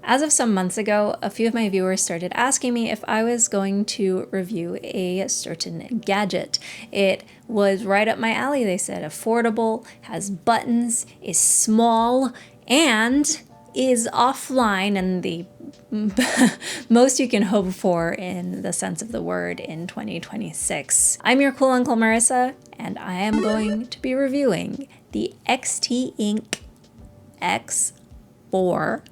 As of some months ago, a few of my viewers started asking me if I was going to review a certain gadget. It was right up my alley, they said. Affordable, has buttons, is small, and is offline and the most you can hope for in the sense of the word in 2026. I'm your cool Uncle Marissa, and I am going to be reviewing the Xteink X4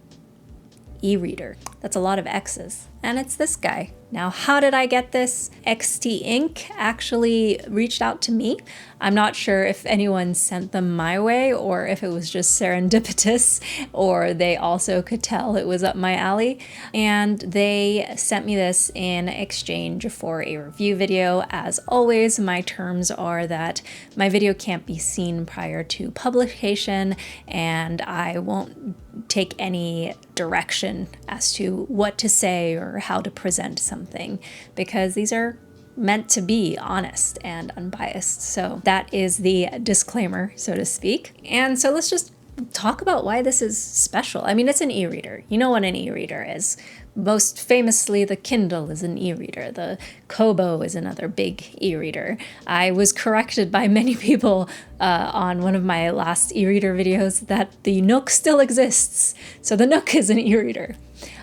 e-reader. That's a lot of X's. And it's this guy. Now, how did I get this? Xteink actually reached out to me. I'm not sure if anyone sent them my way or if it was just serendipitous or they also could tell it was up my alley. And they sent me this in exchange for a review video. As always, my terms are that my video can't be seen prior to publication and I won't take any direction as to what to say or how to present something, because these are meant to be honest and unbiased. So that is the disclaimer, so to speak. And so let's just talk about why this is special. I mean, it's an e-reader. You know what an e-reader is. Most famously, the Kindle is an e-reader. The Kobo is another big e-reader. I was corrected by many people on one of my last e-reader videos that the Nook still exists. So the Nook is an e-reader.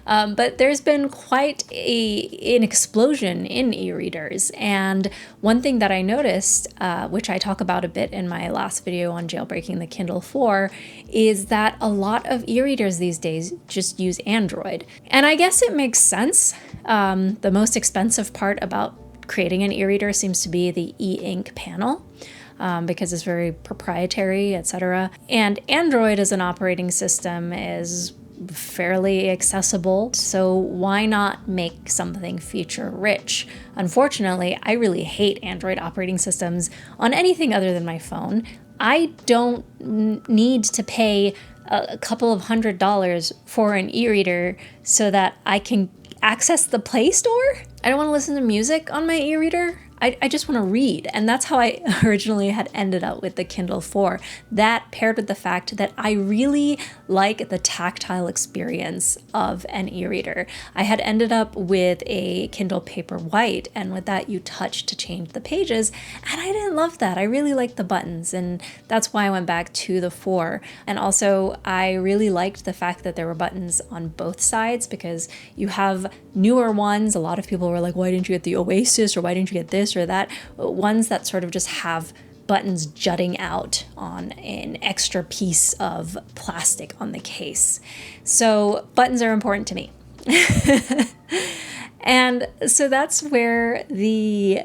But there's been quite an explosion in e-readers. And one thing that I noticed, which I talk about a bit in my last video on jailbreaking the Kindle 4, is that a lot of e-readers these days just use Android. And I guess it makes sense. The most expensive part about creating an e-reader seems to be the e-ink panel. Because it's very proprietary, etc. And Android as an operating system is fairly accessible, so why not make something feature rich? Unfortunately, I really hate Android operating systems on anything other than my phone. I don't need to pay a couple of $100s for an e-reader so that I can access the Play Store. I don't want to listen to music on my e-reader. I just want to read. And that's how I originally had ended up with the Kindle 4. That paired with the fact that I really like the tactile experience of an e-reader. I had ended up with a Kindle Paperwhite, and with that you touch to change the pages, and I didn't love that. I really liked the buttons, and that's why I went back to the 4. And also I really liked the fact that there were buttons on both sides, because you have newer ones. A lot of people were like, why didn't you get the Oasis, or why didn't you get this or that? Ones that sort of just have buttons jutting out on an extra piece of plastic on the case. So buttons are important to me. And so that's where the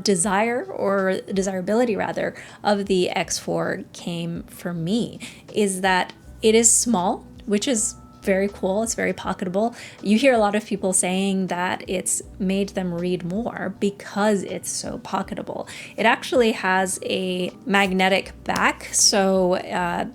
desirability rather of the X4 came for me, is that it is small, which is very cool. It's very pocketable. You hear a lot of people saying that it's made them read more because it's so pocketable. It actually has a magnetic back, so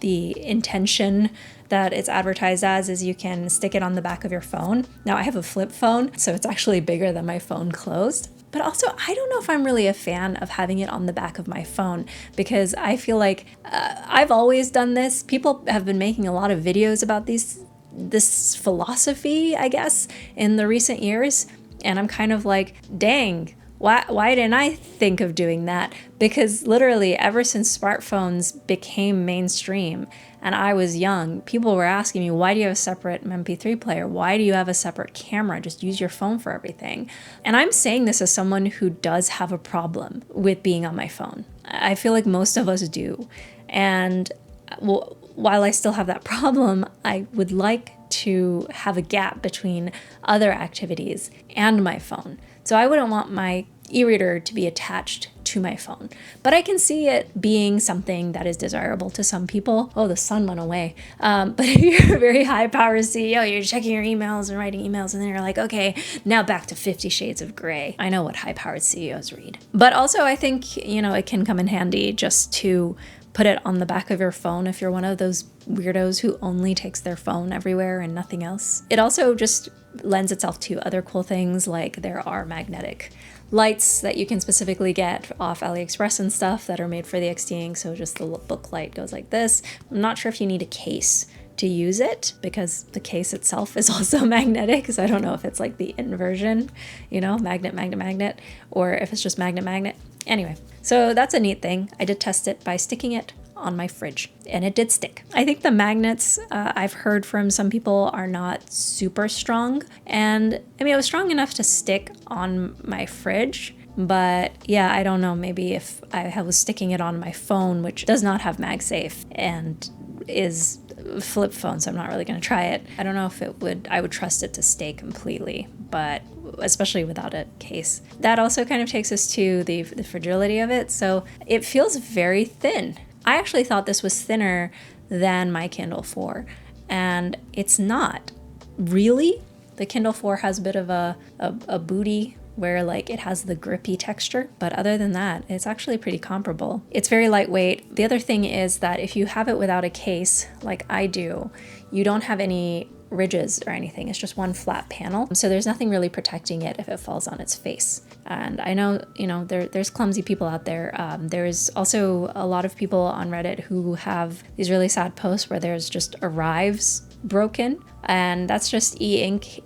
the intention that it's advertised as is you can stick it on the back of your phone. Now I have a flip phone, so it's actually bigger than my phone closed. But also, I don't know if I'm really a fan of having it on the back of my phone, because I feel like I've always done this. People have been making a lot of videos about this philosophy, I guess, in the recent years. And I'm kind of like, dang, why didn't I think of doing that? Because literally ever since smartphones became mainstream and I was young, people were asking me, why do you have a separate MP3 player? Why do you have a separate camera? Just use your phone for everything. And I'm saying this as someone who does have a problem with being on my phone. I feel like most of us do. And while I still have that problem, I would like to have a gap between other activities and my phone. So I wouldn't want my e-reader to be attached to my phone. But I can see it being something that is desirable to some people. Oh, the sun went away. But if you're a very high-powered CEO, you're checking your emails and writing emails, and then you're like, okay, now back to 50 Shades of Grey. I know what high-powered CEOs read. But also I think, it can come in handy just to put it on the back of your phone if you're one of those weirdos who only takes their phone everywhere and nothing else. It also just lends itself to other cool things, like there are magnetic lights that you can specifically get off AliExpress and stuff that are made for the Xteink, so just the book light goes like this. I'm not sure if you need a case to use it because the case itself is also magnetic. So I don't know if it's like the inversion, you know, magnet, magnet, magnet, or if it's just magnet, magnet. Anyway, so that's a neat thing. I did test it by sticking it on my fridge and it did stick. I think the magnets I've heard from some people are not super strong. And I mean, it was strong enough to stick on my fridge. But yeah, I don't know, maybe if I was sticking it on my phone, which does not have MagSafe and is a flip phone, so I'm not really going to try it. I don't know if I would trust it to stay completely, but especially without a case. That also kind of takes us to the fragility of it. So it feels very thin. I actually thought this was thinner than my Kindle 4, and it's not. Really? The Kindle 4 has a bit of a booty where like it has the grippy texture, but other than that, it's actually pretty comparable. It's very lightweight. The other thing is that if you have it without a case, like I do, you don't have any ridges or anything. It's just one flat panel. So there's nothing really protecting it if it falls on its face. And I know, you know, there's clumsy people out there. There's also a lot of people on Reddit who have these really sad posts where there's just arrives broken. And that's just e-ink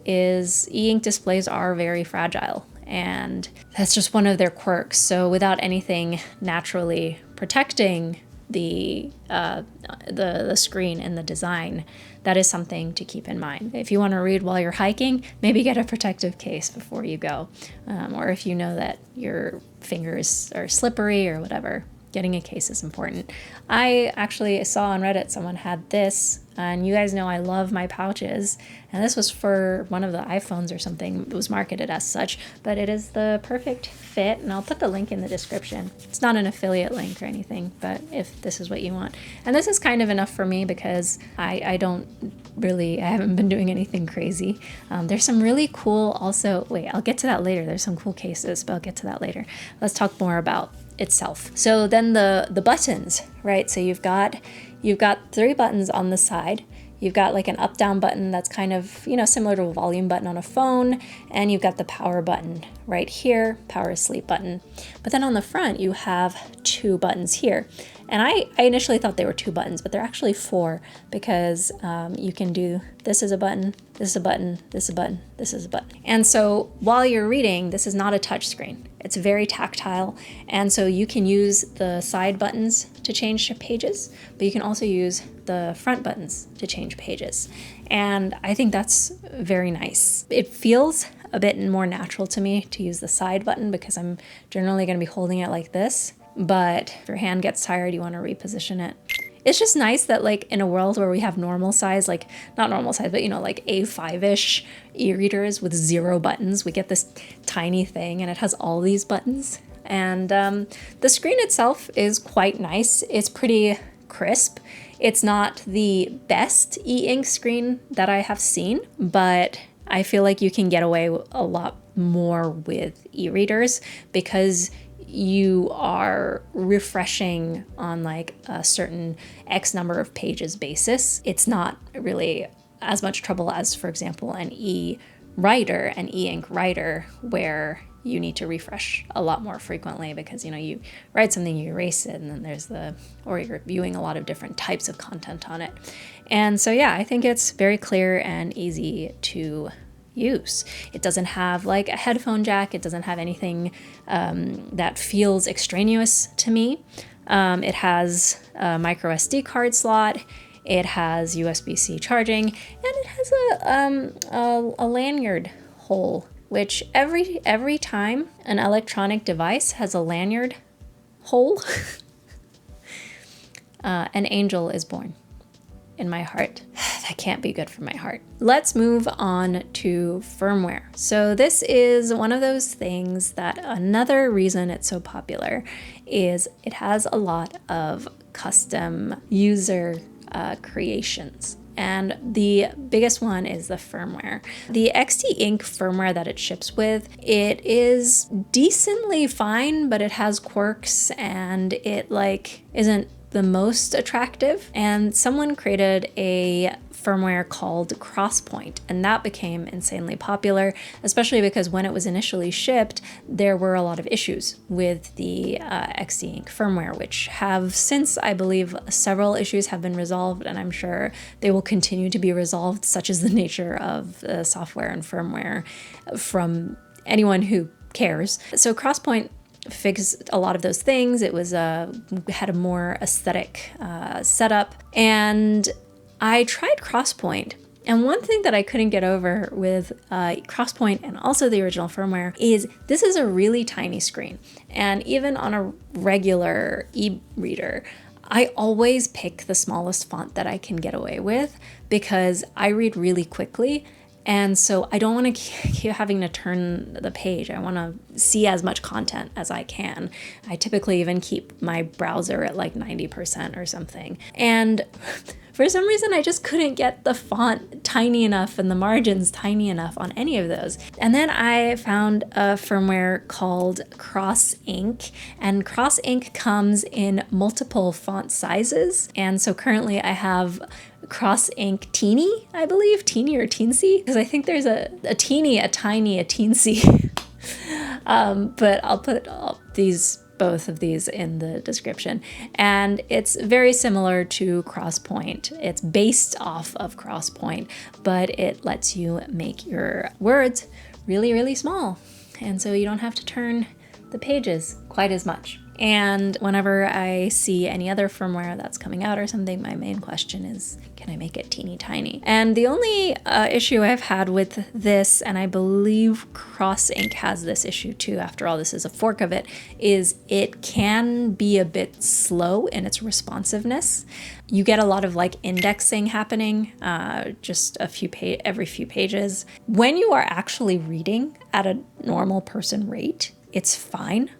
displays are very fragile. And that's just one of their quirks. So without anything naturally protecting the screen and the design, that is something to keep in mind. If you want to read while you're hiking, maybe get a protective case before you go. Or if you know that your fingers are slippery or whatever, getting a case is important. I actually saw on Reddit someone had this, and you guys know I love my pouches, and this was for one of the iPhones or something. It was marketed as such, but it is the perfect fit, and I'll put the link in the description. It's not an affiliate link or anything, but if this is what you want. And this is kind of enough for me because I haven't been doing anything crazy. There's some really cool also, wait, I'll get to that later. There's some cool cases, but I'll get to that later. Let's talk more about itself. So then the buttons, right? So you've got 3 buttons on the side. You've got like an up down button that's kind of, you know, similar to a volume button on a phone, and you've got the power button right here, power asleep button. But then on the front you have 2 buttons here. And I initially thought they were 2 buttons, but they're actually 4 because you can do this is a button, this is a button, this is a button, this is a button. And so while you're reading, this is not a touch screen. It's very tactile. And so you can use the side buttons to change pages, but you can also use the front buttons to change pages. And I think that's very nice. It feels a bit more natural to me to use the side button because I'm generally going to be holding it like this. But if your hand gets tired, you want to reposition it. It's just nice that like in a world where we have normal size, like not normal size, but you know, like A5-ish e-readers with 0 buttons, we get this tiny thing and it has all these buttons. And the screen itself is quite nice. It's pretty crisp. It's not the best e-ink screen that I have seen, but I feel like you can get away a lot more with e-readers because you are refreshing on like a certain X number of pages basis. It's not really as much trouble as, for example, an e-writer, an e-ink writer, where you need to refresh a lot more frequently because, you know, you write something, you erase it, and then or you're viewing a lot of different types of content on it. And so, yeah, I think it's very clear and easy to use. It doesn't have like a headphone jack. It doesn't have anything that feels extraneous to me. It has a micro SD card slot. It has USB-C charging, and it has a lanyard hole, which every time an electronic device has a lanyard hole, an angel is born in my heart. That can't be good for my heart. Let's move on to firmware. So this is one of those things that another reason it's so popular is it has a lot of custom user creations. And the biggest one is the firmware. The Xteink firmware that it ships with, it is decently fine, but it has quirks and it like isn't the most attractive, and someone created a firmware called Crosspoint, and that became insanely popular, especially because when it was initially shipped, there were a lot of issues with the Xteink firmware, which have since, I believe, several issues have been resolved, and I'm sure they will continue to be resolved, such is the nature of the software and firmware from anyone who cares. So Crosspoint fixed a lot of those things. It was had a more aesthetic setup, and I tried Crosspoint, and one thing that I couldn't get over with Crosspoint and also the original firmware is this is a really tiny screen. And even on a regular e-reader, I always pick the smallest font that I can get away with because I read really quickly. And so I don't want to keep having to turn the page. I want to see as much content as I can. I typically even keep my browser at like 90% or something. And for some reason, I just couldn't get the font tiny enough and the margins tiny enough on any of those. And then I found a firmware called Xteink, and Xteink comes in multiple font sizes. And so currently I have Xteink Teeny, I believe, Teeny or Teensy, because I think there's a teeny, a tiny, a teensy. But I'll put both of these in the description. And it's very similar to Crosspoint. It's based off of Crosspoint, but it lets you make your words really, really small. And so you don't have to turn the pages quite as much. And whenever I see any other firmware that's coming out or something, my main question is, can I make it teeny tiny? And the only issue I've had with this, and I believe Xteink has this issue too, after all this is a fork of it, is it can be a bit slow in its responsiveness. You get a lot of like indexing happening, just every few pages. When you are actually reading at a normal person rate, it's fine.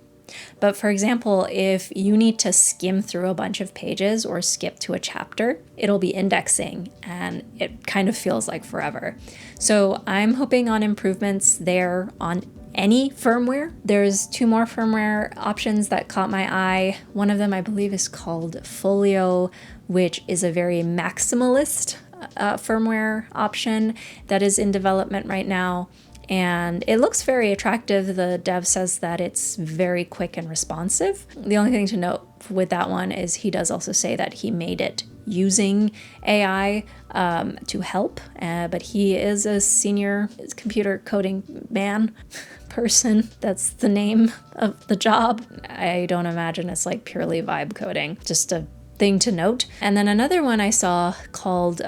But for example, if you need to skim through a bunch of pages or skip to a chapter, it'll be indexing and it kind of feels like forever. So I'm hoping on improvements there on any firmware. There's 2 more firmware options that caught my eye. One of them I believe is called Folio, which is a very maximalist firmware option that is in development right now. And it looks very attractive. The dev says that it's very quick and responsive. The only thing to note with that one is he does also say that he made it using AI to help, but he is a senior computer coding person. That's the name of the job. I don't imagine it's like purely vibe coding, just a thing to note. And then another one I saw called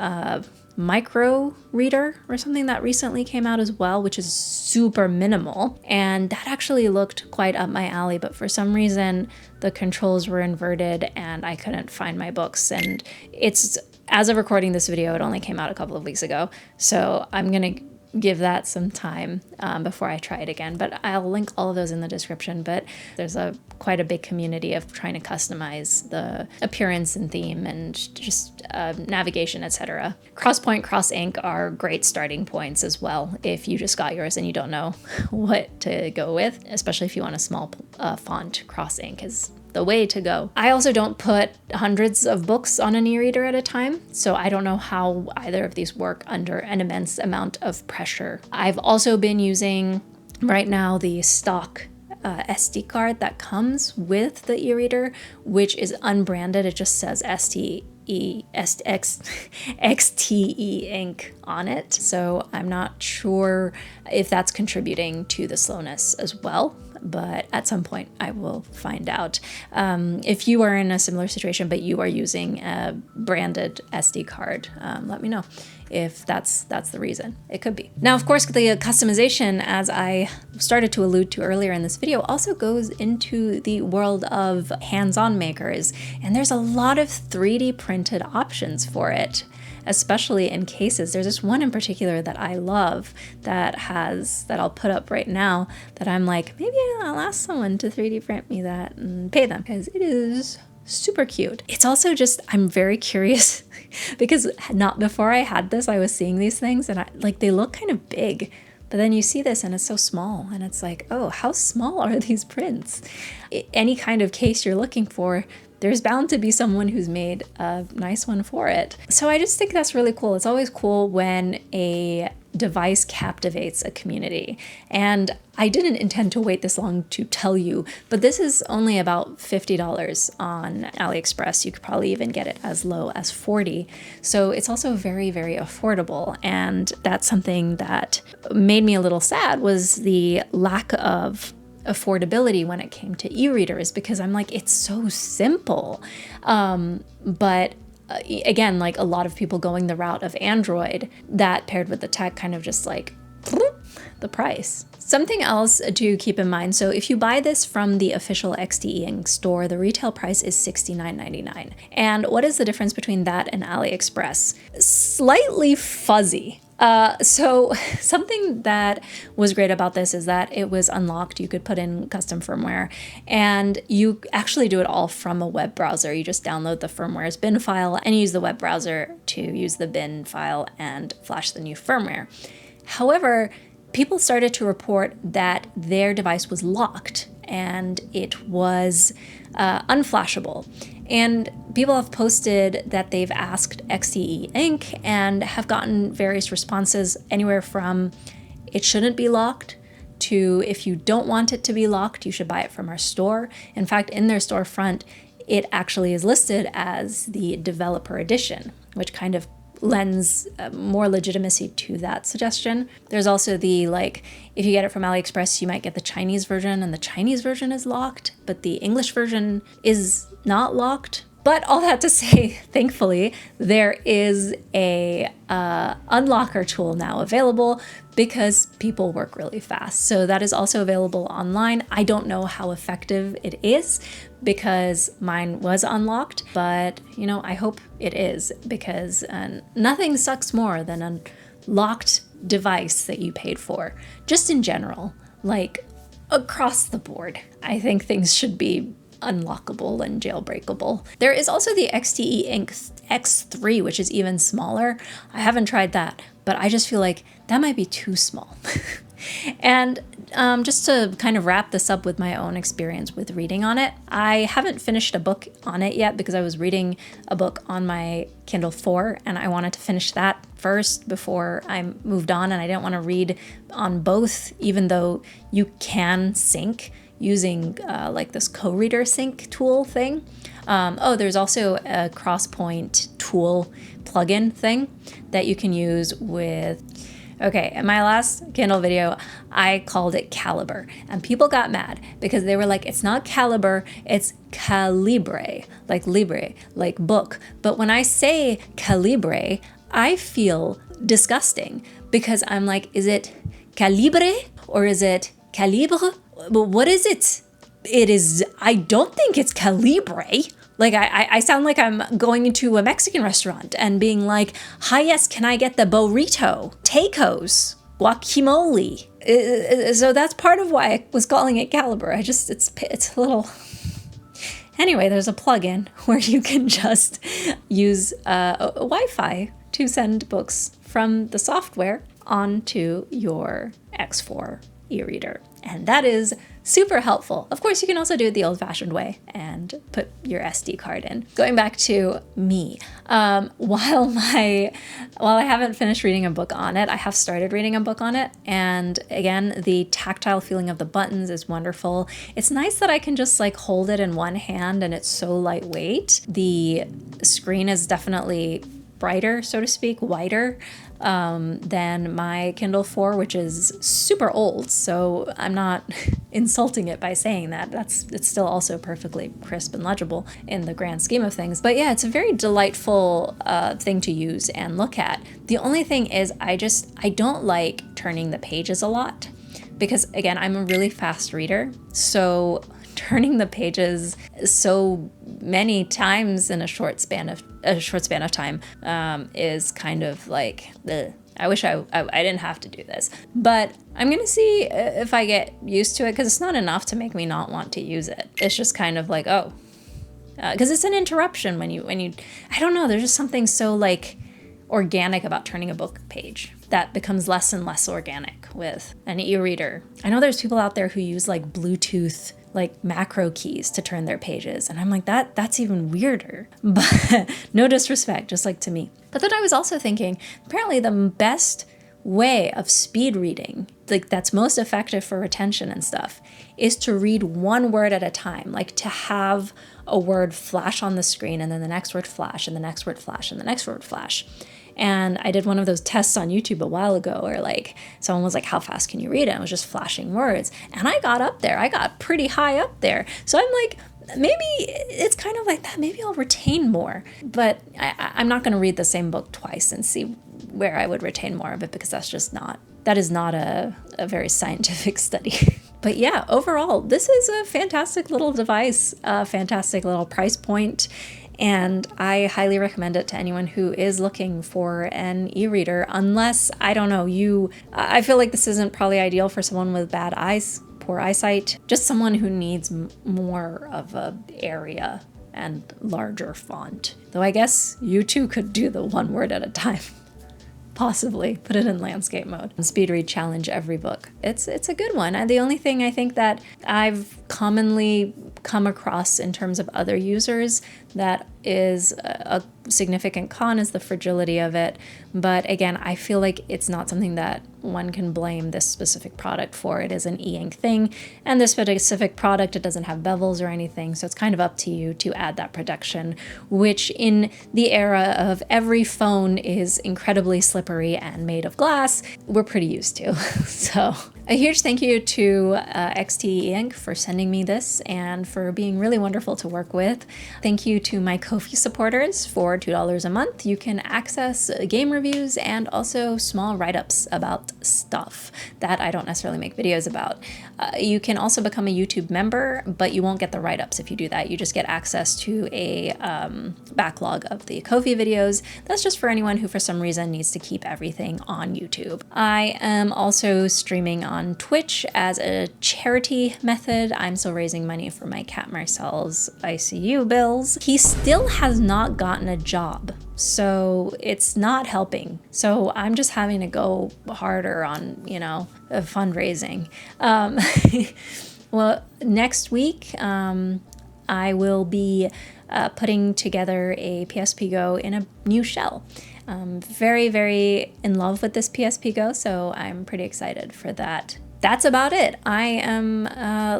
Micro Reader or something that recently came out as well, which is super minimal, and that actually looked quite up my alley, but for some reason the controls were inverted and I couldn't find my books. And it's, as of recording this video, it only came out a couple of weeks ago, so I'm gonna give that some time before I try it again, but I'll link all of those in the description. But there's quite a big community of trying to customize the appearance and theme and just navigation, etc. Crosspoint, Xteink are great starting points as well if you just got yours and you don't know what to go with, especially if you want a small font. Xteink is the way to go. I also don't put hundreds of books on an e-reader at a time, so I don't know how either of these work under an immense amount of pressure. I've also been using right now the stock SD card that comes with the e-reader, which is unbranded. It just says Xteink Ink on it. So I'm not sure if that's contributing to the slowness as well, but at some point I will find out. If you are in a similar situation, but you are using a branded SD card, let me know if that's the reason. It could be. Now, of course, the customization, as I started to allude to earlier in this video, also goes into the world of hands-on makers, and there's a lot of 3D printed options for it, especially in cases. There's this one in particular that I love that I'll put up right now that I'm like, maybe I'll ask someone to 3D print me that and pay them, because it is super cute. It's also just, I'm very curious because not before I had this, I was seeing these things and they look kind of big, but then you see this and it's so small and it's like, oh, how small are these prints? Any kind of case you're looking for, there's bound to be someone who's made a nice one for it. So I just think that's really cool. It's always cool when a device captivates a community. And I didn't intend to wait this long to tell you, but this is only about $50 on AliExpress. You could probably even get it as low as $40. So it's also very, very affordable. And that's something that made me a little sad, was the lack of affordability when it came to e-readers, because I'm like, it's so simple. But again, like a lot of people going the route of Android, that paired with the tech kind of just like the price. Something else to keep in mind. So if you buy this from the official Xteink store, the retail price is $69.99. And what is the difference between that and AliExpress? Slightly fuzzy. So something that was great about this is that it was unlocked. You could put in custom firmware, and you actually do it all from a web browser. You just download the firmware's bin file and use the web browser to use the bin file and flash the new firmware. However, people started to report that their device was locked and it was unflashable. And people have posted that they've asked Xteink and have gotten various responses, anywhere from it shouldn't be locked to if you don't want it to be locked, you should buy it from our store. In fact, in their storefront, it actually is listed as the developer edition, which kind of lends more legitimacy to that suggestion. There's also the, like, if you get it from AliExpress, you might get the Chinese version, and the Chinese version is locked, but the English version is not locked. But all that to say, thankfully, there is a unlocker tool now available, because people work really fast. So that is also available online. I don't know how effective it is, because mine was unlocked, but you know, I hope it is, because nothing sucks more than a locked device that you paid for. Just in general, like across the board, I think things should be unlockable and jailbreakable. There is also the Xteink X4, which is even smaller. I haven't tried that, but I just feel like that might be too small. And just to kind of wrap this up with my own experience with reading on it, I haven't finished a book on it yet, because I was reading a book on my Kindle 4 and I wanted to finish that first before I moved on, and I didn't want to read on both, even though you can sync using like this co-reader sync tool thing. There's also a Crosspoint tool plugin thing that you can use with... Okay, in my last Kindle video, I called it Calibre, and people got mad because they were like, it's not Calibre, it's Calibre, like libre, like book. But when I say Calibre, I feel disgusting, because I'm like, is it Calibre or is it Calibre? But what is it? I don't think it's Calibre. Like, I sound like I'm going into a Mexican restaurant and being like, hi, yes, can I get the burrito, tacos, guacamole? So that's part of why I was calling it Calibre. It's a little... Anyway, there's a plugin where you can just use Wi-Fi to send books from the software onto your X4 e-reader. And that is super helpful. Of course, you can also do it the old-fashioned way and put your SD card in. Going back to me, while I haven't finished reading a book on it, I have started reading a book on it. And again, the tactile feeling of the buttons is wonderful. It's nice that I can just like hold it in one hand and it's so lightweight. The screen is definitely brighter, so to speak, wider than my Kindle 4, which is super old. So I'm not insulting it by saying that. It's still also perfectly crisp and legible in the grand scheme of things. But yeah, it's a very delightful thing to use and look at. The only thing is I don't like turning the pages a lot, because again, I'm a really fast reader. So turning the pages so many times in a short span of time is kind of like, ugh. I wish I didn't have to do this, but I'm gonna see if I get used to it, because it's not enough to make me not want to use it. It's just kind of like, oh, because it's an interruption when you I don't know, there's just something so like organic about turning a book page that becomes less and less organic with an e-reader. I know there's people out there who use like Bluetooth like macro keys to turn their pages. And I'm like, that's even weirder. But no disrespect, just like to me. But then I was also thinking, apparently the best way of speed reading, like that's most effective for retention and stuff, is to read one word at a time, like to have a word flash on the screen and then the next word flash and the next word flash and the next word flash. And I did one of those tests on YouTube a while ago where like someone was like, how fast can you read it? And it was just flashing words. And I got up there. I got pretty high up there. So I'm like, maybe it's kind of like that. Maybe I'll retain more. But I'm not going to read the same book twice and see where I would retain more of it, because that is not a very scientific study. But yeah, overall, this is a fantastic little device, a fantastic little price point. And I highly recommend it to anyone who is looking for an e-reader, unless, I don't know, I feel like this isn't probably ideal for someone with bad eyes, poor eyesight, just someone who needs more of a area and larger font. Though I guess you too could do the one word at a time. Possibly put it in landscape mode. Speed read challenge every book. It's a good one. And the only thing I think that I've commonly come across in terms of other users that is a significant con is the fragility of it. But again, I feel like it's not something that one can blame this specific product for. It is an e-ink thing, and this specific product, it doesn't have bevels or anything, so it's kind of up to you to add that protection, which in the era of every phone is incredibly slippery and made of glass, we're pretty used to. So a huge thank you to Xteink for sending me this and for being really wonderful to work with. Thank you to my Ko-fi supporters. For $2 a month, you can access game reviews and also small write-ups about stuff that I don't necessarily make videos about. You can also become a YouTube member, but you won't get the write-ups if you do that. You just get access to a backlog of the Ko-fi videos. That's just for anyone who for some reason needs to keep everything on YouTube. I am also streaming on Twitch as a charity method. I'm still raising money for my cat Marcel's ICU bills. He still has not gotten a job, so it's not helping. So I'm just having to go harder on, fundraising. Well, next week, I will be putting together a PSP Go in a new shell. Very, very in love with this PSP Go, so I'm pretty excited for that. That's about it. I am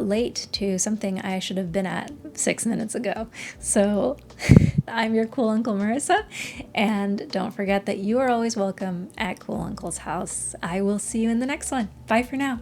late to something I should have been at 6 minutes ago. So I'm your cool Uncle Marissa, and don't forget that you are always welcome at Cool Uncle's house. I will see you in the next one. Bye for now.